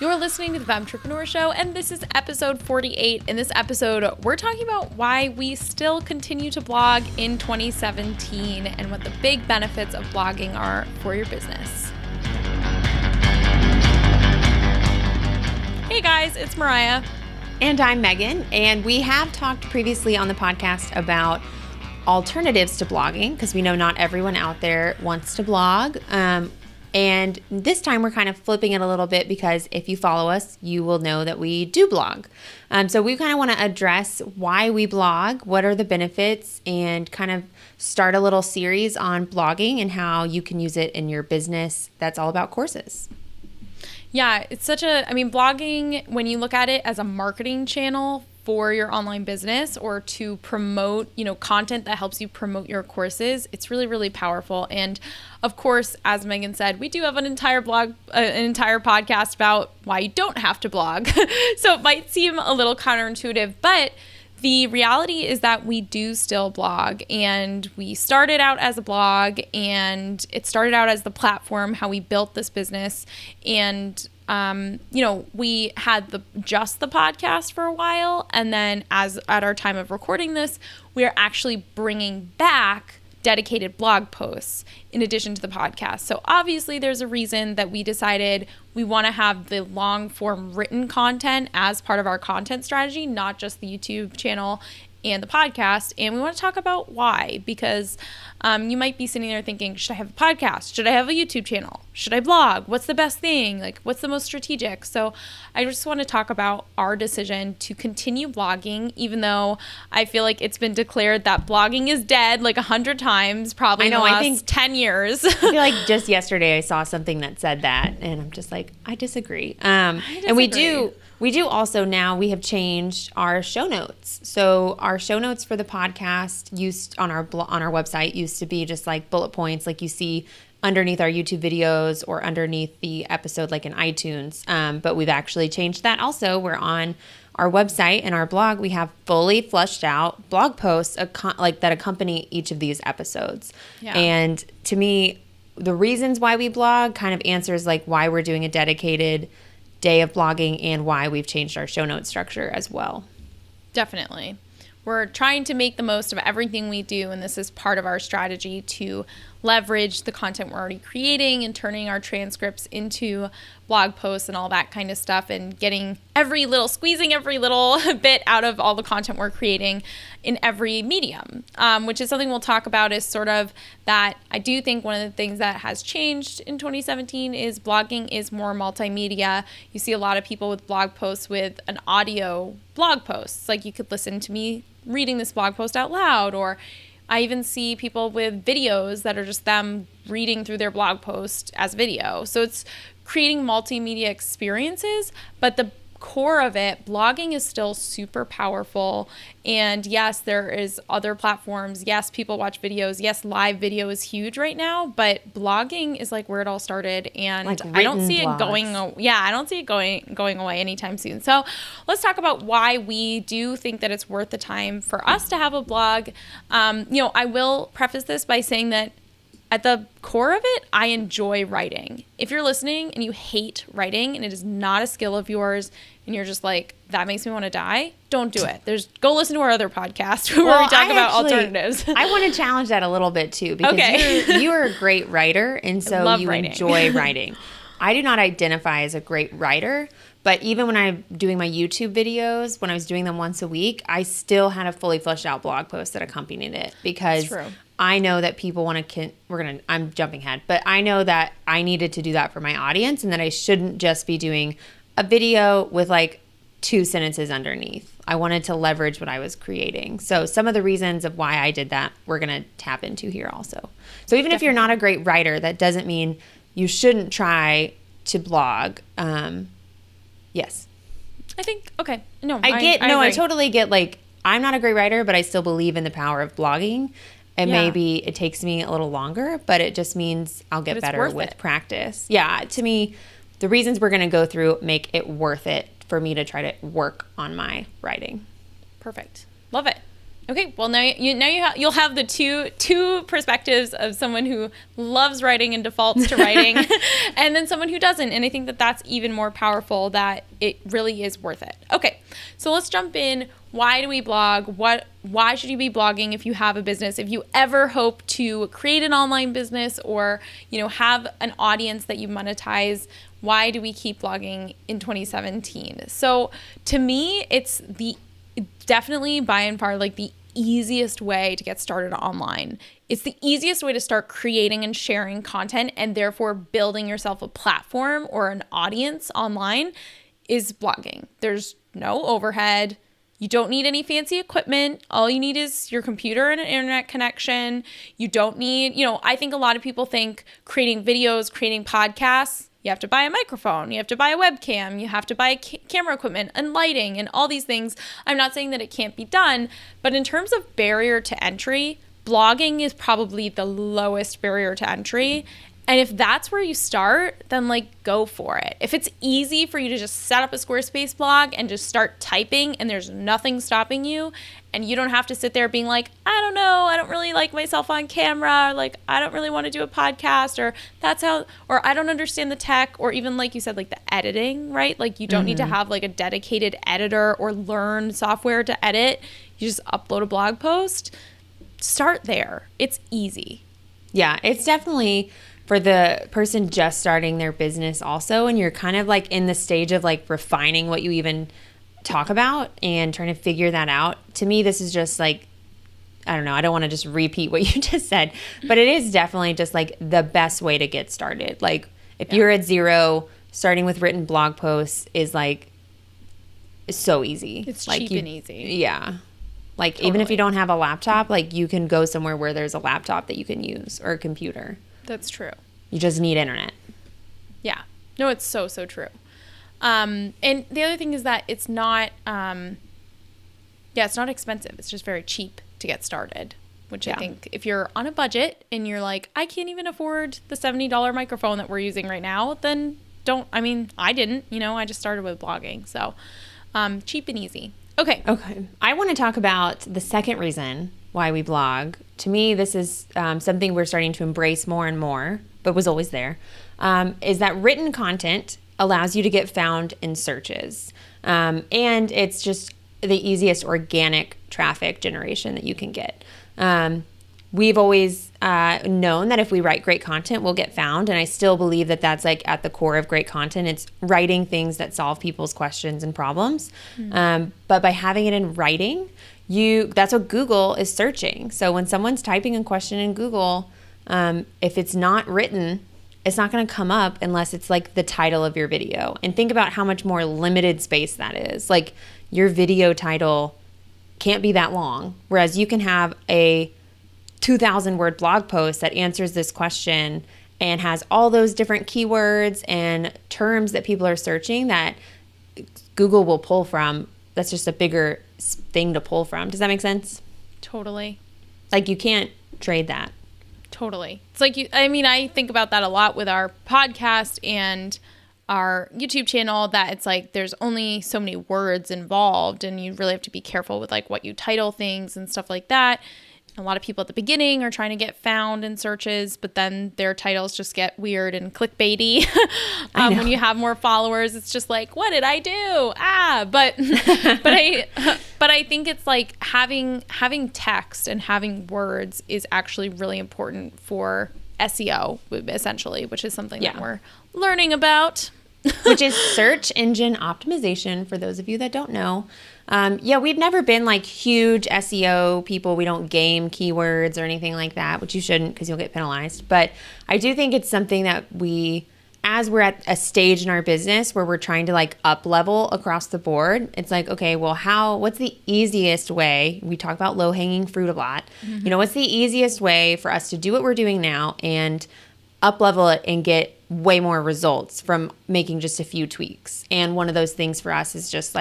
You're listening to the Femtrepreneur Show, and this is episode 48. In this episode, we're talking about why we still continue to blog in 2017 and what the big benefits of blogging are for your business. Hey guys, it's Mariah. And I'm Megan, and we have talked previously on the podcast about alternatives to blogging because we know not everyone out there wants to blog. And this time we're kind of flipping it a little bit because if you follow us, you will know that we do blog. So we kind of want to address why we blog, what are the benefits, and kind of start a little series on blogging and how you can use it in your business. That's all about courses. Yeah, it's blogging, when you look at it as a marketing channel for your online business or to promote, content that helps you promote your courses, it's really, really powerful. And of course, as Megan said, we do have an entire podcast about why you don't have to blog. So it might seem a little counterintuitive, but the reality is that we do still blog, and we started out as a blog, and it started out as the platform, how we built this business. And, we had just the podcast for a while. And then at our time of recording this, we are actually bringing back dedicated blog posts in addition to the podcast. So obviously there's a reason that we decided we want to have the long form written content as part of our content strategy, not just the YouTube channel and the podcast. And we want to talk about why, because you might be sitting there thinking, should I have a podcast? Should I have a YouTube channel? Should I blog? What's the best thing? What's the most strategic? So I just want to talk about our decision to continue blogging, even though I feel like it's been declared that blogging is dead 100 times, probably in the last 10 years. I feel like just yesterday I saw something that said that, and I'm just like, I disagree. And we do also now, we have changed our show notes. So our show notes for the podcast used on our website used to be just like bullet points like you see underneath our YouTube videos or underneath the episode like in iTunes. But we've actually changed that also. We're on our website and our blog. We have fully fleshed out blog posts that accompany each of these episodes. Yeah. And to me, the reasons why we blog kind of answers why we're doing a dedicated day of blogging and why we've changed our show note structure as well. Definitely. We're trying to make the most of everything we do, and this is part of our strategy to leverage the content we're already creating and turning our transcripts into blog posts and all that kind of stuff, and squeezing every little bit out of all the content we're creating in every medium, which is something we'll talk about is sort of that I do think one of the things that has changed in 2017 is blogging is more multimedia. You see a lot of people with blog posts with an audio blog post. You could listen to me reading this blog post out loud, or I even see people with videos that are just them reading through their blog post as video. So it's creating multimedia experiences, but the core of it, blogging is still super powerful. And yes, there is other platforms. Yes, people watch videos. Yes, live video is huge right now, but blogging is where it all started. And I don't see it going away anytime soon. So let's talk about why we do think that it's worth the time for us to have a blog. I will preface this by saying that at the core of it, I enjoy writing. If you're listening and you hate writing and it is not a skill of yours and you're just that makes me want to die, don't do it. Go listen to our other podcast where we talk about alternatives. I want to challenge that a little bit too, because you are a great writer, and so you enjoy writing. I do not identify as a great writer, but even when I'm doing my YouTube videos, when I was doing them once a week, I still had a fully fleshed out blog post that accompanied it, because I know that people want to, I'm jumping ahead, but I know that I needed to do that for my audience, and that I shouldn't just be doing a video with 2 sentences underneath. I wanted to leverage what I was creating. So some of the reasons of why I did that, we're going to tap into here also. So even if you're not a great writer, that doesn't mean you shouldn't try to blog. Yes. I think, okay. No, I totally get I'm not a great writer, but I still believe in the power of blogging. And maybe it takes me a little longer, but it just means I'll get better with practice. Yeah, to me, the reasons we're going to go through make it worth it for me to try to work on my writing. Perfect. Love it. Okay, well you'll have the two perspectives of someone who loves writing and defaults to writing, and then someone who doesn't. And I think that that's even more powerful. That it really is worth it. Okay, so let's jump in. Why do we blog? Why should you be blogging if you have a business? If you ever hope to create an online business or have an audience that you monetize, why do we keep blogging in 2017? So to me, it's definitely by and far like the easiest way to get started online. It's the easiest way to start creating and sharing content and therefore building yourself a platform or an audience online is blogging. There's no overhead. You don't need any fancy equipment. All you need is your computer and an internet connection. You don't need, I think a lot of people think creating videos, creating podcasts, you have to buy a microphone, you have to buy a webcam, you have to buy camera equipment and lighting and all these things. I'm not saying that it can't be done, but in terms of barrier to entry, blogging is probably the lowest barrier to entry. And if that's where you start, then go for it. If it's easy for you to just set up a Squarespace blog and just start typing and there's nothing stopping you and you don't have to sit there being like, I don't know, I don't really like myself on camera, I don't really want to do a podcast or I don't understand the tech or even like you said, the editing, right? You don't need to have a dedicated editor or learn software to edit. You just upload a blog post. Start there. It's easy. Yeah, it's definitely for the person just starting their business also, and you're kind of in the stage of refining what you even talk about and trying to figure that out. To me, this is just I don't know, I don't want to just repeat what you just said, but it is definitely just the best way to get started. If you're at zero, starting with written blog posts is so easy. It's cheap and easy. Yeah. Totally. Even if you don't have a laptop, you can go somewhere where there's a laptop that you can use or a computer. That's true. You just need internet. Yeah. No, it's so true. And the other thing is that it's not, it's not expensive. It's just very cheap to get started, which I think if you're on a budget and you're I can't even afford the $70 microphone that we're using right now, then I didn't, I just started with blogging. So, cheap and easy. Okay. I want to talk about the second reason why we blog. To me, this is something we're starting to embrace more and more, but was always there, is that written content allows you to get found in searches. And it's just the easiest organic traffic generation that you can get. We've always known that if we write great content, we'll get found. And I still believe that that's at the core of great content. It's writing things that solve people's questions and problems. But by having it in writing, that's what Google is searching. So when someone's typing a question in Google, if it's not written, it's not going to come up unless it's the title of your video. And think about how much more limited space that is. Your video title can't be that long, whereas you can have a 2,000 word blog post that answers this question and has all those different keywords and terms that people are searching that Google will pull from. That's just a bigger thing to pull from. Does that make sense? Totally. You can't trade that. Totally. It's I think about that a lot with our podcast and our YouTube channel, that it's there's only so many words involved and you really have to be careful with what you title things and stuff like that. A lot of people at the beginning are trying to get found in searches, but then their titles just get weird and clickbaity. When you have more followers, it's just what did I do? But I think it's having text and having words is actually really important for SEO, essentially, which is something that we're learning about. Which is search engine optimization, for those of you that don't know. We've never been huge SEO people. We don't game keywords or anything like that, which you shouldn't because you'll get penalized. But I do think it's something that as we're at a stage in our business where we're trying to up level across the board, it's okay, well, what's the easiest way? We talk about low hanging fruit a lot. Mm-hmm. What's the easiest way for us to do what we're doing now and up level it and get way more results from making just a few tweaks? And one of those things for us is just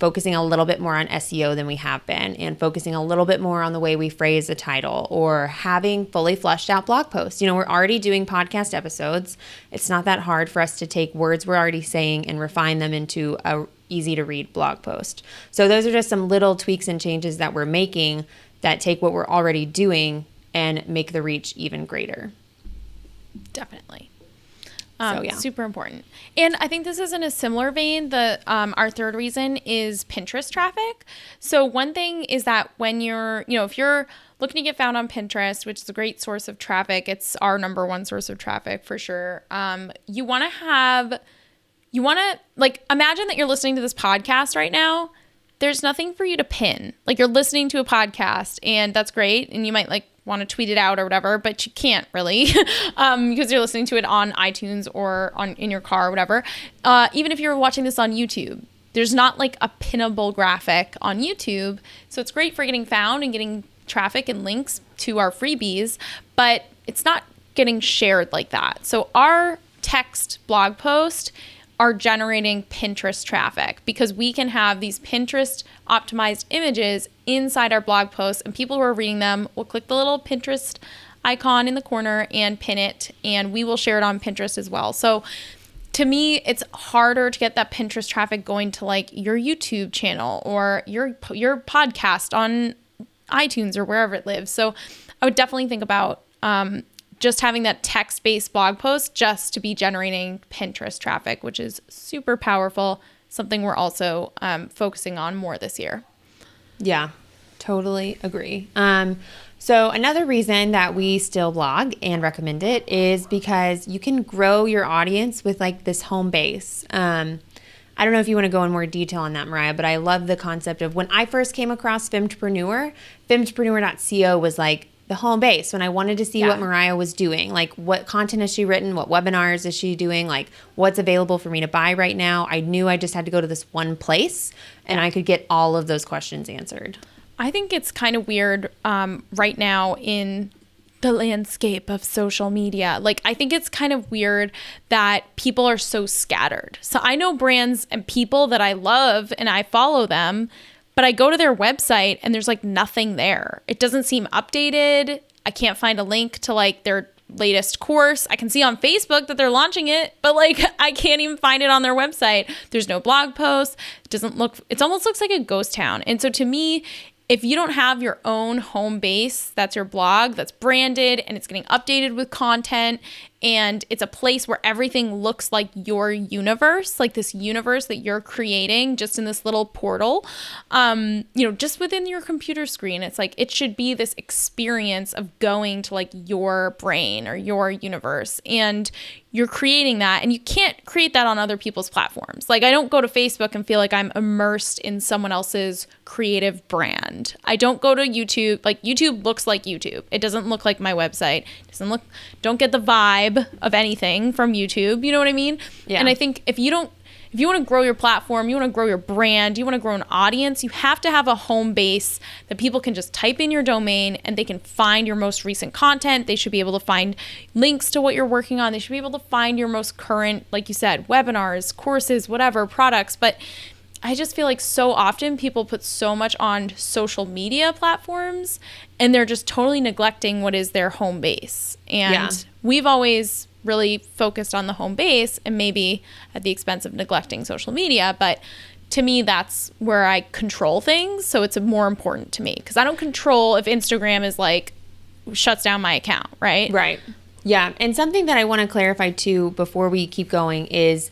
focusing a little bit more on SEO than we have been, and focusing a little bit more on the way we phrase a title, or having fully fleshed out blog posts. You know, we're already doing podcast episodes. It's not that hard for us to take words we're already saying and refine them into a easy to read blog post. So those are just some little tweaks and changes that we're making that take what we're already doing and make the reach even greater. Definitely. Super important. And I think this is in a similar vein. Our third reason is Pinterest traffic. So one thing is that when you're, if you're looking to get found on Pinterest, which is a great source of traffic, it's our number one source of traffic for sure. You want to imagine that you're listening to this podcast right now. There's nothing for you to pin. Like, you're listening to a podcast, and that's great. And you might want to tweet it out or whatever, but you can't really because you're listening to it on iTunes or in your car or whatever. Even if you're watching this on YouTube, there's not a pinnable graphic on YouTube. So it's great for getting found and getting traffic and links to our freebies, but it's not getting shared like that. So our text blog post are generating Pinterest traffic, because we can have these Pinterest optimized images inside our blog posts, and people who are reading them will click the little Pinterest icon in the corner and pin it, and we will share it on Pinterest as well. So to me, it's harder to get that Pinterest traffic going to your YouTube channel or your podcast on iTunes or wherever it lives. So I would definitely think about just having that text-based blog post just to be generating Pinterest traffic, which is super powerful, something we're also focusing on more this year. Yeah, totally agree. So another reason that we still blog and recommend it is because you can grow your audience with this home base. I don't know if you want to go in more detail on that, Mariah, but I love the concept of when I first came across Femtrepreneur.co was the home base when I wanted to see what Mariah was doing, what content has she written, what webinars is she doing, what's available for me to buy right now. I knew I just had to go to this one place and I could get all of those questions answered. I think it's kind of weird right now in the landscape of social media. I think it's kind of weird that people are so scattered. So I know brands and people that I love and I follow them, but I go to their website and there's nothing there. It doesn't seem updated. I can't find a link to their latest course. I can see on Facebook that they're launching it, but I can't even find it on their website. There's no blog post. It almost looks like a ghost town. And so to me, if you don't have your own home base, that's your blog, that's branded and it's getting updated with content, and it's a place where everything looks like your universe, this universe that you're creating just in this little portal, just within your computer screen. It's it should be this experience of going to your brain or your universe, and you're creating that, and you can't create that on other people's platforms. I don't go to Facebook and feel like I'm immersed in someone else's creative brand. I don't go to YouTube. YouTube looks like YouTube. It doesn't look like my website. Don't get the vibe of anything from YouTube. You know what I mean? Yeah. And I think if you want to grow your platform, you want to grow your brand, you want to grow an audience, you have to have a home base that people can just type in your domain and they can find your most recent content. They should be able to find links to what you're working on. They should be able to find your most current, like you said, webinars, courses, whatever, products. But I just feel so often people put so much on social media platforms and they're just totally neglecting what is their home base. And we've always really focused on the home base, and maybe at the expense of neglecting social media. But to me, that's where I control things. So it's more important to me because I don't control if Instagram is shuts down my account, right? Right. Yeah. And something that I want to clarify too before we keep going is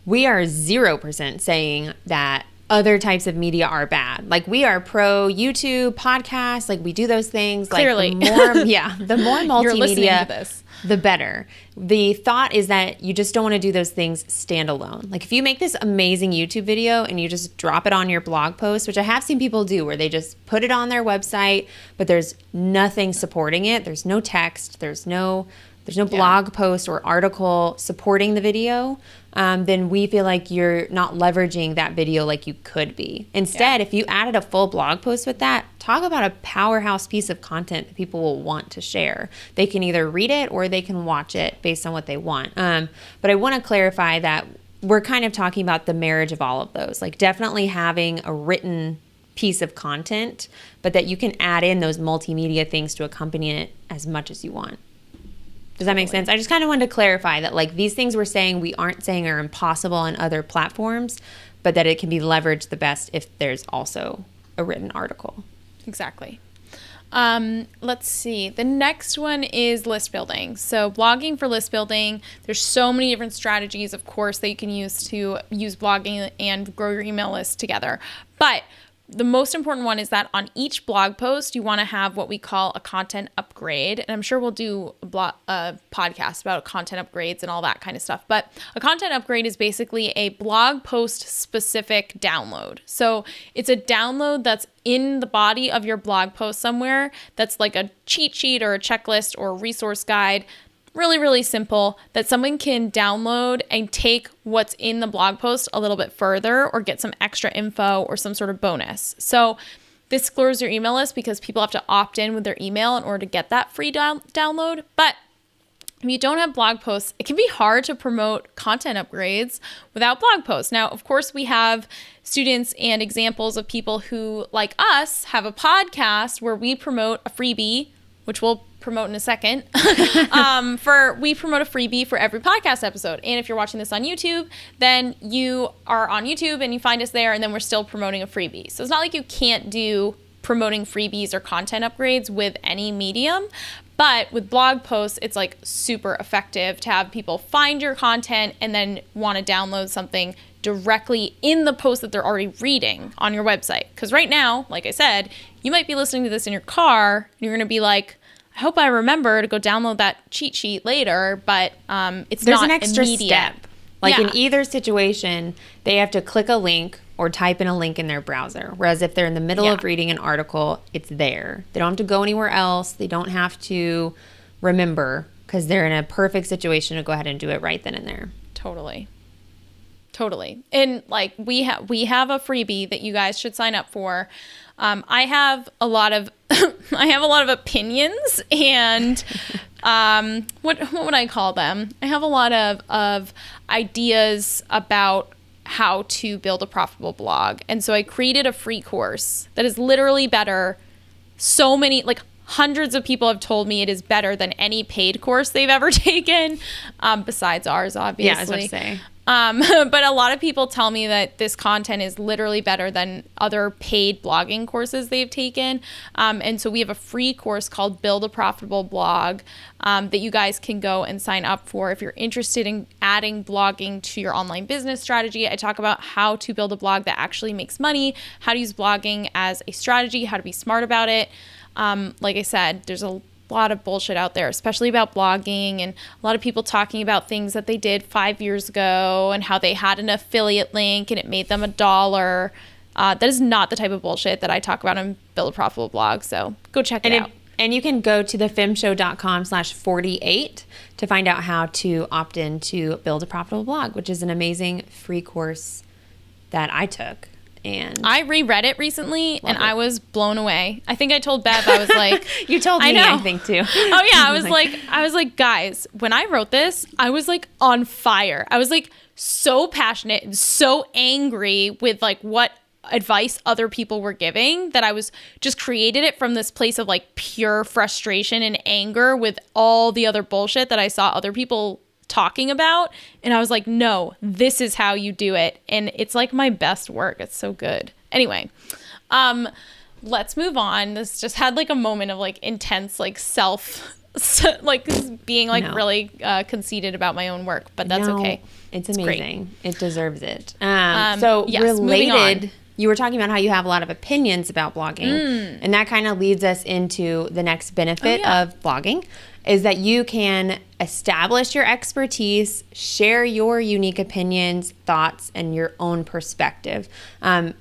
we are 0% saying that other types of media are bad. We are pro YouTube, podcasts, we do those things. Clearly. The more multimedia, you're listening to this, the better. The thought is that you just don't want to do those things standalone. If you make this amazing YouTube video and you just drop it on your blog post, which I have seen people do where they just put it on their website, but there's nothing supporting it. There's no text. There's no blog post or article supporting the video, then we feel like you're not leveraging that video like you could be. Instead, if you added a full blog post with that, talk about a powerhouse piece of content that people will want to share. They can either read it or they can watch it based on what they want. But I want to clarify that we're kind of talking about the marriage of all of those. Like definitely having a written piece of content, but that you can add in those multimedia things to accompany it as much as you want. Does that make sense? I just kind of wanted to clarify that like these things we're saying, we aren't saying are impossible on other platforms, but that it can be leveraged the best if there's also a written article. Exactly. Let's see. The next one is list building. So blogging for list building, there's so many different strategies, of course, that you can use to use blogging and grow your email list together. But the most important one is that on each blog post, you want to have what we call a content upgrade. And I'm sure we'll do a podcast about content upgrades and all that kind of stuff. But a content upgrade is basically a blog post specific download. So it's a download that's in the body of your blog post somewhere that's like a cheat sheet or a checklist or a resource guide. Really, really simple that someone can download and take what's in the blog post a little bit further or get some extra info or some sort of bonus. So this grows your email list because people have to opt in with their email in order to get that free download. But if you don't have blog posts, it can be hard to promote content upgrades without blog posts. Now, of course, we have students and examples of people who, like us, have a podcast where we promote a freebie, which we'll promote in a second. We promote a freebie for every podcast episode. And if you're watching this on YouTube, then you are on YouTube and you find us there, and then we're still promoting a freebie. So it's not like you can't do promoting freebies or content upgrades with any medium. But with blog posts, it's like super effective to have people find your content and then want to download something directly in the post that they're already reading on your website. Because right now, like I said, you might be listening to this in your car and you're going to be like, I hope I remember to go download that cheat sheet later, but it's There's not an extra immediate. Step. Like in either situation, they have to click a link or type in a link in their browser. Whereas if they're in the middle of reading an article, it's there. They don't have to go anywhere else. They don't have to remember because they're in a perfect situation to go ahead and do it right then and there. Totally. And like we have a freebie that you guys should sign up for. I have a lot of opinions and what would I call them? I have a lot of ideas about how to build a profitable blog. And so I created a free course that is literally better. So many, like hundreds of people have told me it is better than any paid course they've ever taken, besides ours, obviously. Yeah, I was about to say. But a lot of people tell me that this content is literally better than other paid blogging courses they've taken. And so we have a free course called Build a Profitable Blog that you guys can go and sign up for if you're interested in adding blogging to your online business strategy. I talk about how to build a blog that actually makes money, how to use blogging as a strategy, how to be smart about it. Like I said, there's a lot of bullshit out there, especially about blogging, and a lot of people talking about things that they did 5 years ago and how they had an affiliate link and it made them $1. That is not the type of bullshit that I talk about on Build a Profitable Blog. So go check it out. And you can go to thefemshow.com/48 to find out how to opt in to Build a Profitable Blog, which is an amazing free course that I took. And I reread it recently and I was blown away. I think I told Bev, I was like, you told me, I think too. Oh yeah. I was like, guys, when I wrote this, I was like on fire. I was like so passionate and so angry with like what advice other people were giving that I was just created it from this place of like pure frustration and anger with all the other bullshit that I saw other people talking about, and I was like, no, this is how you do it, and it's like my best work. It's so good. Anyway, let's move on. This just had like a moment of like intense like self like being like really conceited about my own work, but that's okay. It's amazing. It deserves it. So yes, related, you were talking about how you have a lot of opinions about blogging, and that kind of leads us into the next benefit of blogging, is that you can establish your expertise, share your unique opinions, thoughts, and your own perspective. To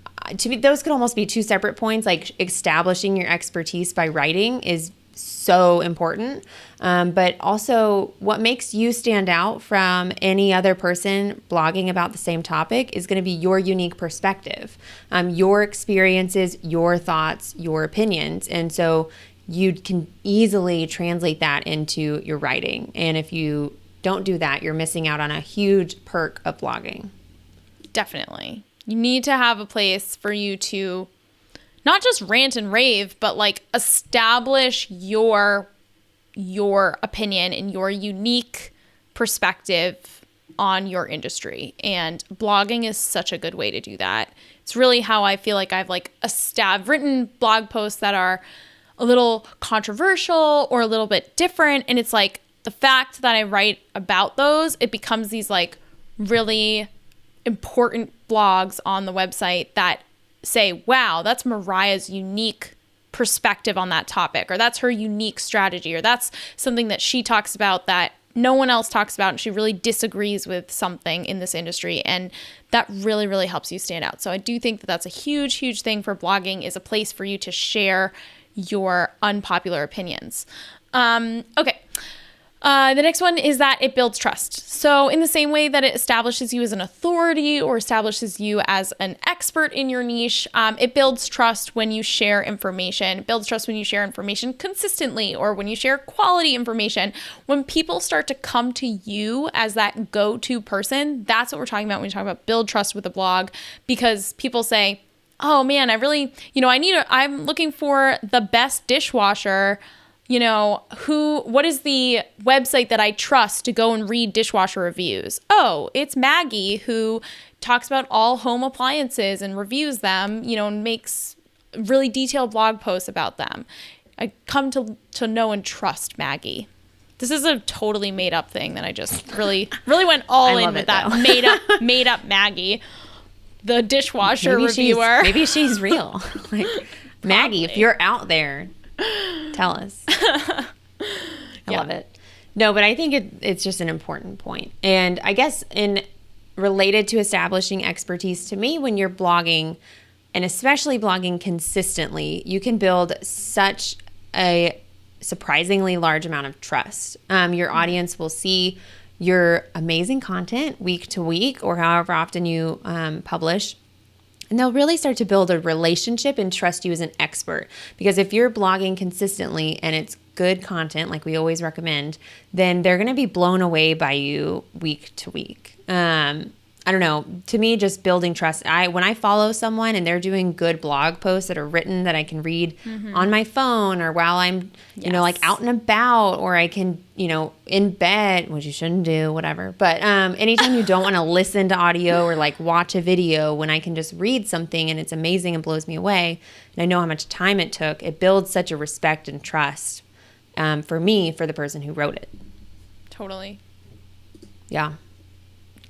me, those could almost be two separate points. Like establishing your expertise by writing is so important. But also what makes you stand out from any other person blogging about the same topic is going to be your unique perspective, your experiences, your thoughts, your opinions. And so you can easily translate that into your writing. And if you don't do that, you're missing out on a huge perk of blogging. Definitely. You need to have a place for you to not just rant and rave, but like establish your opinion and your unique perspective on your industry. And blogging is such a good way to do that. It's really how I feel like I've written blog posts that are a little controversial or a little bit different. And it's like the fact that I write about those, it becomes these like really important blogs on the website that say, wow, that's Mariah's unique perspective on that topic, or that's her unique strategy, or that's something that she talks about that no one else talks about, and she really disagrees with something in this industry. And that really, really helps you stand out. So I do think that that's a huge, huge thing for blogging, is a place for you to share your unpopular opinions. Okay. The next one is that it builds trust. So in the same way that it establishes you as an authority or establishes you as an expert in your niche, it builds trust when you share information. It builds trust when you share information consistently, or when you share quality information. When people start to come to you as that go-to person, that's what we're talking about when we talk about build trust with a blog, because people say, oh man, I really, I'm looking for the best dishwasher. What is the website that I trust to go and read dishwasher reviews? Oh, it's Maggie, who talks about all home appliances and reviews them, and makes really detailed blog posts about them. I come to know and trust Maggie. This is a totally made up thing that I just really, really went all in with that made up Maggie, the dishwasher reviewer. Maybe she's real. Like, Maggie, if you're out there, tell us. I love it. No, but I think it's just an important point. And I guess related to establishing expertise, to me, when you're blogging, and especially blogging consistently, you can build such a surprisingly large amount of trust. Your audience will see your amazing content week to week, or however often you publish. And they'll really start to build a relationship and trust you as an expert. Because if you're blogging consistently and it's good content, like we always recommend, then they're going to be blown away by you week to week. I don't know. To me, just building trust. When I follow someone and they're doing good blog posts that are written that I can read on my phone, or while I'm, out and about, or I can, in bed, which you shouldn't do, whatever. But anytime you don't want to listen to audio or like watch a video, when I can just read something and it's amazing and blows me away, and I know how much time it took, it builds such a respect and trust for me, for the person who wrote it. Totally. Yeah.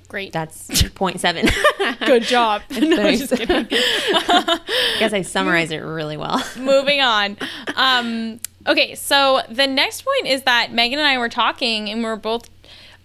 Great. That's 0.7. Good job. No, I'm just kidding. I guess I summarized it really well. Moving on. Okay, so the next point is that Megan and I were talking, and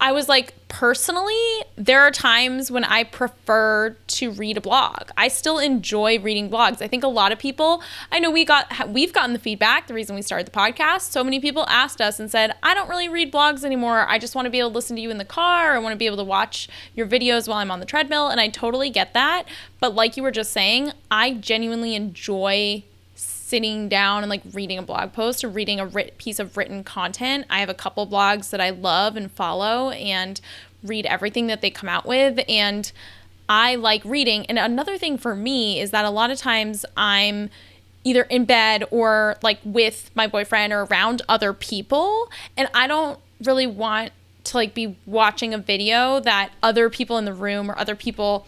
I was like, personally, there are times when I prefer to read a blog. I still enjoy reading blogs. I think a lot of people, I know we've gotten the feedback, the reason we started the podcast. So many people asked us and said, I don't really read blogs anymore. I just want to be able to listen to you in the car. I want to be able to watch your videos while I'm on the treadmill. And I totally get that. But like you were just saying, I genuinely enjoy sitting down and like reading a blog post or reading a piece of written content. I have a couple blogs that I love and follow and read everything that they come out with, and I like reading. And another thing for me is that a lot of times I'm either in bed or like with my boyfriend or around other people, and I don't really want to like be watching a video that other people in the room or other people,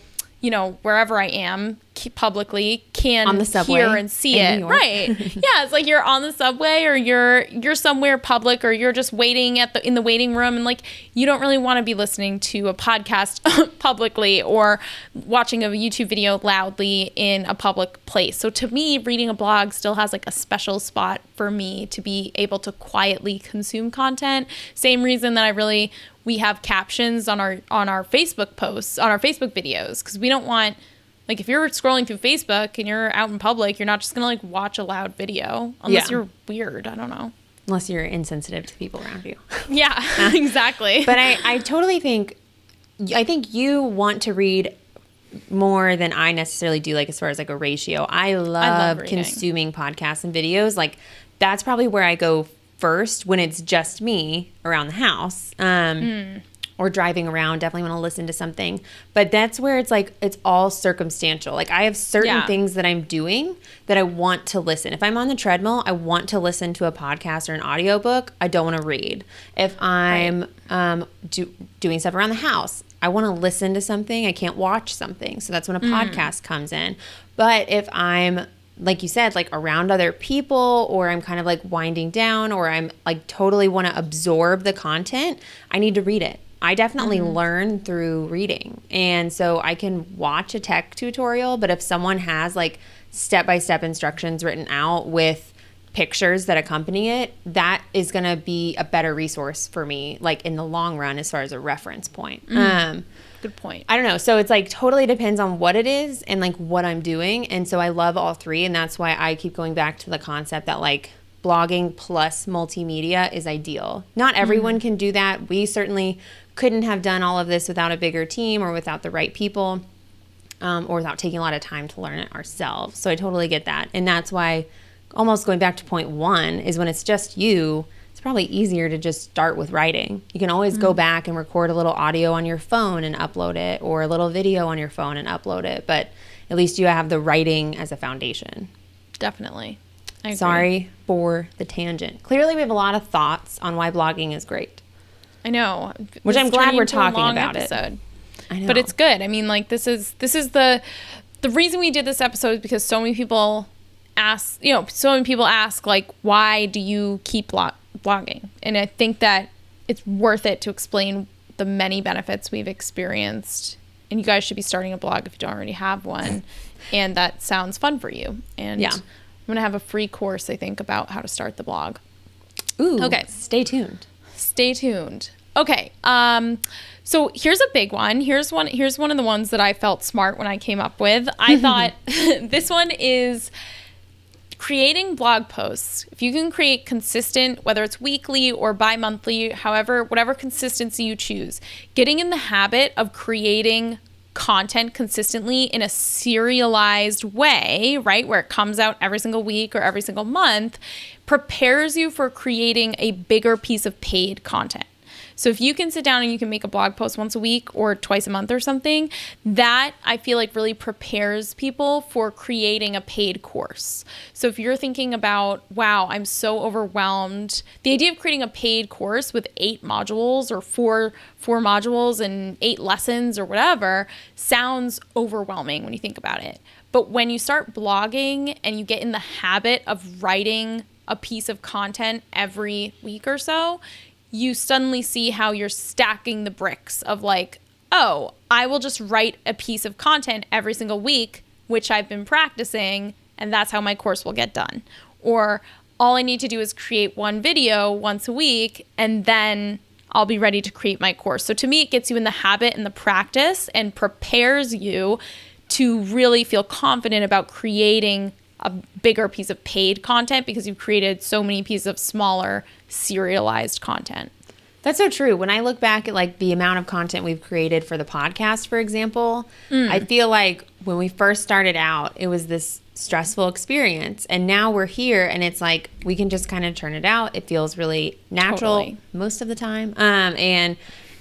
wherever I am publicly can on the subway, hear and see it. Right. Yeah. It's like you're on the subway, or you're somewhere public, or you're just waiting in the waiting room. And like, you don't really want to be listening to a podcast publicly or watching a YouTube video loudly in a public place. So to me, reading a blog still has like a special spot for me to be able to quietly consume content. Same reason that we have captions on our Facebook posts, on our Facebook videos, because we don't want, like, if you're scrolling through Facebook and you're out in public, you're not just going to like watch a loud video unless you're weird. I don't know. Unless you're insensitive to people around you. Yeah, exactly. But I totally think you want to read more than I necessarily do, like as far as like a ratio. I love consuming podcasts and videos. Like that's probably where I go first when it's just me around the house. or driving around, definitely want to listen to something. But that's where it's like, it's all circumstantial. Like I have certain things that I'm doing that I want to listen. If I'm on the treadmill, I want to listen to a podcast or an audiobook. I don't want to read. If I'm doing stuff around the house, I want to listen to something. I can't watch something. So that's when a podcast comes in. But if I'm, like you said, like around other people, or I'm kind of like winding down, or I'm like totally want to absorb the content, I need to read it. I definitely learn through reading. And so I can watch a tech tutorial, but if someone has like step-by-step instructions written out with pictures that accompany it, that is going to be a better resource for me, like in the long run, as far as a reference point. Good point. I don't know. So it's like totally depends on what it is and like what I'm doing. And so I love all three. And that's why I keep going back to the concept that like blogging plus multimedia is ideal. Not everyone can do that. We certainly couldn't have done all of this without a bigger team or without the right people, or without taking a lot of time to learn it ourselves. So I totally get that. And that's why, almost going back to point one, is when it's just you, it's probably easier to just start with writing. You can always go back and record a little audio on your phone and upload it, or a little video on your phone and upload it. But at least you have the writing as a foundation. Definitely. I agree. Sorry for the tangent. Clearly, we have a lot of thoughts on why blogging is great. I know. Which I'm glad we're talking about it. I know. But it's good. I mean, like this is the reason we did this episode is because so many people ask, like, why do you keep blogging? And I think that it's worth it to explain the many benefits we've experienced. And you guys should be starting a blog if you don't already have one. And that sounds fun for you. And I'm going to have a free course, I think, about how to start the blog. Ooh, okay. Stay tuned. Stay tuned. Okay. So here's a big one. Here's one of the ones that I felt smart when I came up with. I thought this one is creating blog posts. If you can create consistent, whether it's weekly or bi-monthly, whatever consistency you choose, getting in the habit of creating content consistently in a serialized way, right, where it comes out every single week or every single month, prepares you for creating a bigger piece of paid content. So if you can sit down and you can make a blog post once a week or twice a month or something, that I feel like really prepares people for creating a paid course. So if you're thinking about, wow, I'm so overwhelmed, the idea of creating a paid course with 8 modules or four modules and 8 lessons or whatever sounds overwhelming when you think about it. But when you start blogging and you get in the habit of writing a piece of content every week or so, you suddenly see how you're stacking the bricks of like, oh, I will just write a piece of content every single week, which I've been practicing, and that's how my course will get done. Or all I need to do is create one video once a week, and then I'll be ready to create my course. So to me, it gets you in the habit and the practice and prepares you to really feel confident about creating a bigger piece of paid content because you've created so many pieces of smaller serialized content. That's so true. When I look back at like the amount of content we've created for the podcast, for example, I feel like when we first started out, it was this stressful experience. And now we're here and it's like we can just kind of turn it out. It feels really natural most of the time. And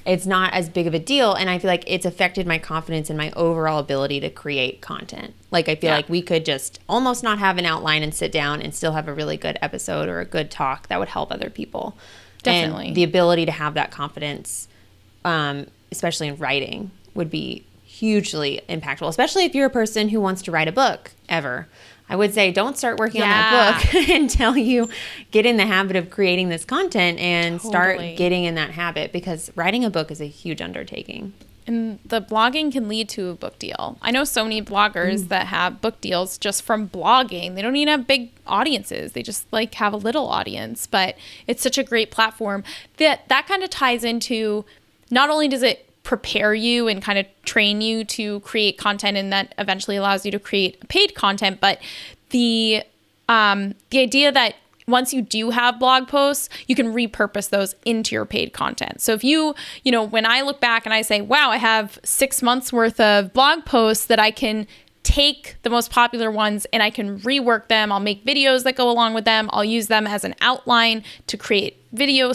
it's not as big of a deal. And I feel like it's affected my confidence and my overall ability to create content. Like I feel like we could just almost not have an outline and sit down and still have a really good episode or a good talk that would help other people. Definitely. And the ability to have that confidence, especially in writing, would be hugely impactful, especially if you're a person who wants to write a book ever. I would say don't start working on that book until you get in the habit of creating this content and start getting in that habit, because writing a book is a huge undertaking. And the blogging can lead to a book deal. I know so many bloggers that have book deals just from blogging. They don't even have big audiences. They just like have a little audience, but it's such a great platform that kind of ties into, not only does it prepare you and kind of train you to create content, and that eventually allows you to create paid content, but the idea that once you do have blog posts, you can repurpose those into your paid content. So if when I look back and I say, wow, I have 6 months worth of blog posts that I can take the most popular ones and I can rework them. I'll make videos that go along with them. I'll use them as an outline to create video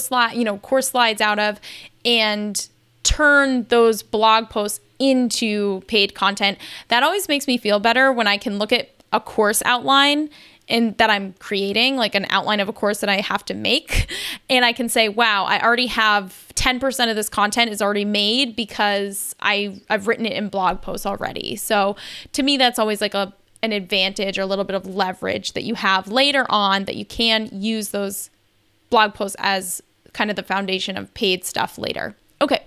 course slides out of. And turn those blog posts into paid content, that always makes me feel better when I can look at a course outline and that I'm creating, like an outline of a course that I have to make. And I can say, wow, I already have 10% of this content is already made because I've written it in blog posts already. So to me, that's always like an advantage or a little bit of leverage that you have later on, that you can use those blog posts as kind of the foundation of paid stuff later. Okay,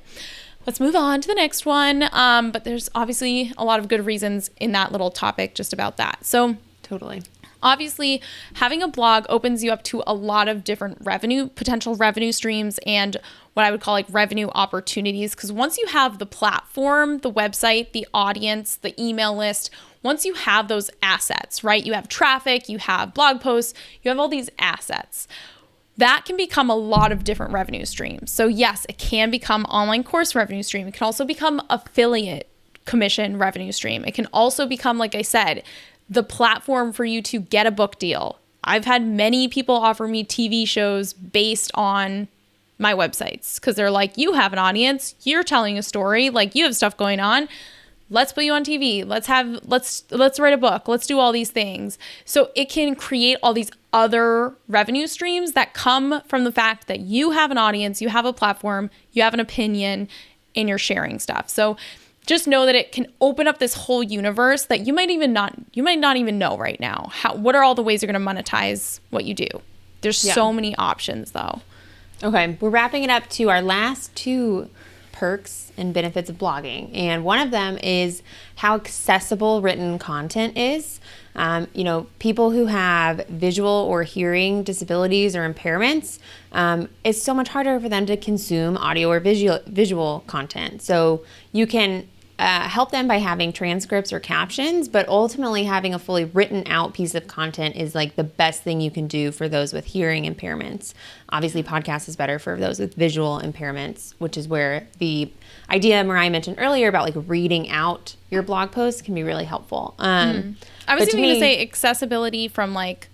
let's move on to the next one. But there's obviously a lot of good reasons in that little topic just about that. So totally. Obviously, having a blog opens you up to a lot of different potential revenue streams, and what I would call like revenue opportunities. Because once you have the platform, the website, the audience, the email list, once you have those assets, right? You have traffic, you have blog posts, you have all these assets. That can become a lot of different revenue streams. So yes, it can become online course revenue stream. It can also become affiliate commission revenue stream. It can also become, like I said, the platform for you to get a book deal. I've had many people offer me TV shows based on my websites because they're like, you have an audience, you're telling a story, like you have stuff going on. Let's put you on TV. Let's write a book. Let's do all these things. So it can create all these other revenue streams that come from the fact that you have an audience, you have a platform, you have an opinion, and you're sharing stuff. So just know that it can open up this whole universe that you might not even know right now. What are all the ways you're going to monetize what you do? There's so many options though. Okay, we're wrapping it up to our last two perks and benefits of blogging. And one of them is how accessible written content is. People who have visual or hearing disabilities or impairments, it's so much harder for them to consume audio or visual content. So you can help them by having transcripts or captions, but ultimately having a fully written out piece of content is like the best thing you can do for those with hearing impairments. Obviously, podcast is better for those with visual impairments, which is where the idea Mariah mentioned earlier about like reading out your blog posts can be really helpful. I was even going to say accessibility from like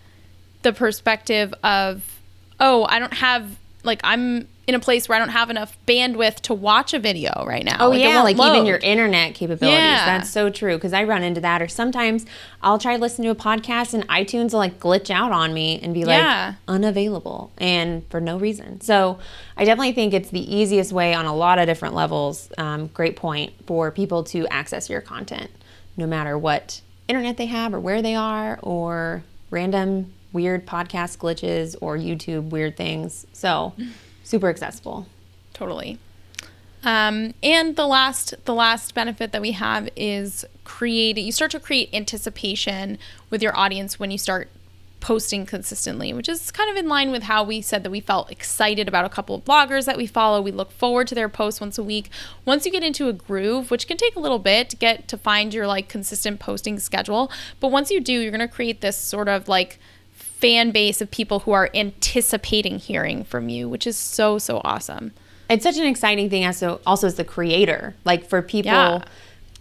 the perspective of, I'm in a place where I don't have enough bandwidth to watch a video right now. Even your internet capabilities. Yeah. That's so true, because I run into that. Or sometimes I'll try to listen to a podcast and iTunes will like glitch out on me and be like unavailable, and for no reason. So I definitely think it's the easiest way on a lot of different levels. Great point for people to access your content, no matter what internet they have or where they are, or random weird podcast glitches or YouTube weird things. So super accessible. Totally. And the last benefit that we have is you start to create anticipation with your audience when you start posting consistently, which is kind of in line with how we said that we felt excited about a couple of bloggers that we follow. We look forward to their posts once a week. Once you get into a groove, which can take a little bit to find your like consistent posting schedule, but once you do, you're going to create this sort of like fan base of people who are anticipating hearing from you, which is so awesome. It's such an exciting thing also as the creator, like for people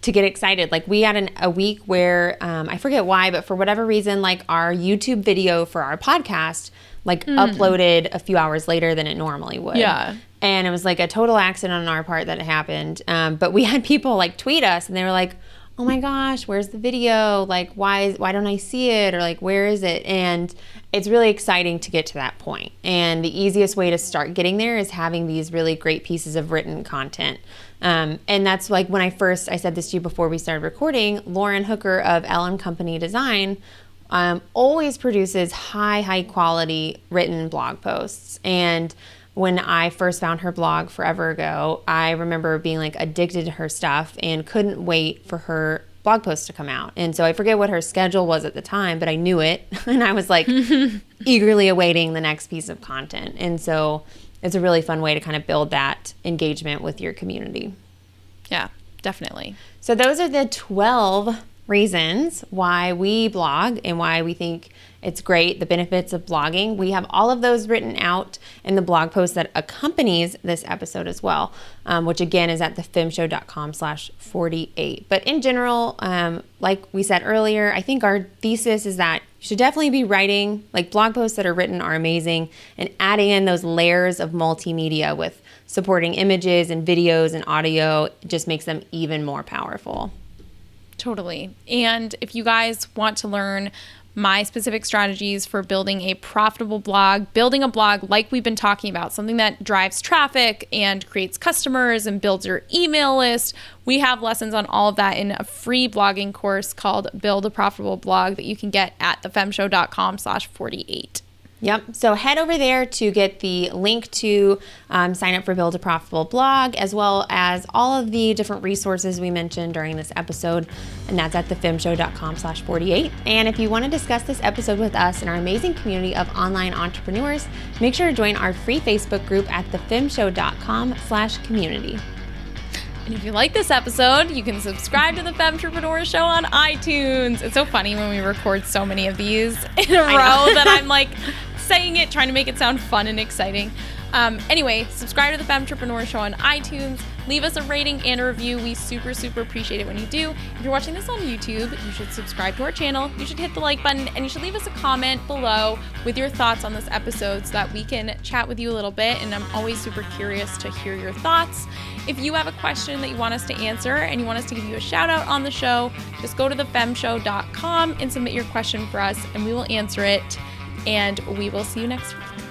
to get excited. Like we had a week where I forget why, but for whatever reason, like our YouTube video for our podcast uploaded a few hours later than it normally would. Yeah. And it was like a total accident on our part that it happened. But we had people like tweet us and they were like, oh my gosh, where's the video? Like, why don't I see it? Or like, where is it? And it's really exciting to get to that point. And the easiest way to start getting there is having these really great pieces of written content. And that's like when I said this to you before we started recording, Lauren Hooker of Elle Company Design always produces high quality written blog posts. And when I first found her blog forever ago, I remember being like addicted to her stuff and couldn't wait for her blog post to come out. And so I forget what her schedule was at the time, but I knew it. And I was like eagerly awaiting the next piece of content. And so it's a really fun way to kind of build that engagement with your community. Yeah, definitely. So those are the 12 reasons why we blog and why we think It's great. The benefits of blogging. We have all of those written out in the blog post that accompanies this episode as well, which again is at thefemshow.com/48. But in general, like we said earlier, I think our thesis is that you should definitely be writing, like blog posts that are written are amazing, and adding in those layers of multimedia with supporting images and videos and audio just makes them even more powerful. Totally. And if you guys want to learn my specific strategies for building a profitable blog, building a blog like we've been talking about, something that drives traffic and creates customers and builds your email list, we have lessons on all of that in a free blogging course called Build a Profitable Blog that you can get at thefemshow.com/48. Yep. So head over there to get the link to sign up for Build a Profitable Blog, as well as all of the different resources we mentioned during this episode. And that's at thefemshow.com/48. And if you want to discuss this episode with us and our amazing community of online entrepreneurs, make sure to join our free Facebook group at thefemshow.com/community. And if you like this episode, you can subscribe to the Femtrepreneur Show on iTunes. It's so funny when we record so many of these in a row that I'm like saying it, trying to make it sound fun and exciting. Anyway, subscribe to the Femtrepreneur Show on iTunes. Leave us a rating and a review. We super appreciate it when you do. If you're watching this on YouTube, you should subscribe to our channel. You should hit the like button, and you should leave us a comment below with your thoughts on this episode so that we can chat with you a little bit. And I'm always super curious to hear your thoughts. If you have a question that you want us to answer and you want us to give you a shout out on the show, just go to thefemshow.com and submit your question for us, and we will answer it. And we will see you next week.